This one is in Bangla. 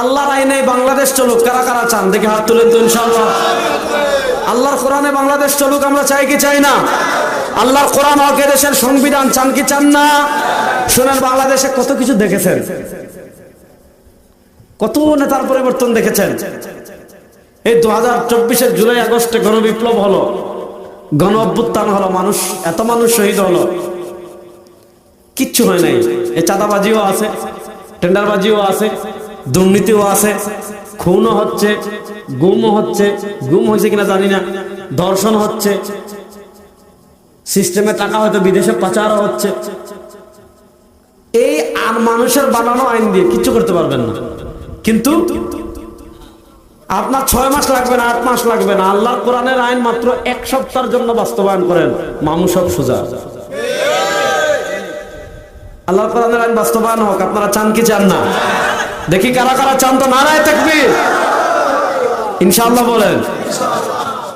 আল্লাহর আইনে বাংলাদেশ চলুক, কারা কারা চান দেখে হাত তুলেন তো ইনশাআল্লাহ। আল্লাহর কোরআনে বাংলাদেশ চলুক, আমরা চাই কি চাই না? আল্লাহর কোরআন হক দেশের সংবিধান চান কি চান না? শুনেন, বাংলাদেশে কত কিছু দেখেছেন, কত নেতার পরিবর্তন দেখেছেন। এই 2024-এর জুলাই আগস্টে গণবিপ্লব হলো, গণ অভ্যুত্থান হলো, এত মানুষ শহীদ হলো, কিচ্ছু হয় নাই। এই চাঁদাবাজিও আছে, টেন্ডারবাজিও আছে, দুর্নীতিও আছে, খুনও হচ্ছে, গুমও হচ্ছে, গুম হয়েছে কিনা জানি না, ধর্ষণ হচ্ছে, সিস্টেমে টাকা হয়তো বিদেশে পাচারও হচ্ছে। এই আর মানুষের বানানো আইন দিয়ে কিচ্ছু করতে পারবেন না। কিন্তু আপনার 6 মাস লাগবে না, 8 মাস লাগবে না, আল্লাহর কোরআনের আইন মাত্র 1 সপ্তাহের জন্য বাস্তবায়ন করেন, মামু সব সোজা। আল্লাহর কোরআনের আইন বাস্তবায়ন হোক, আপনারা চান কি চান না? দেখি কারা কারা চান, তো নারায়ে তাকবীর ইনশাআল্লাহ বলেন।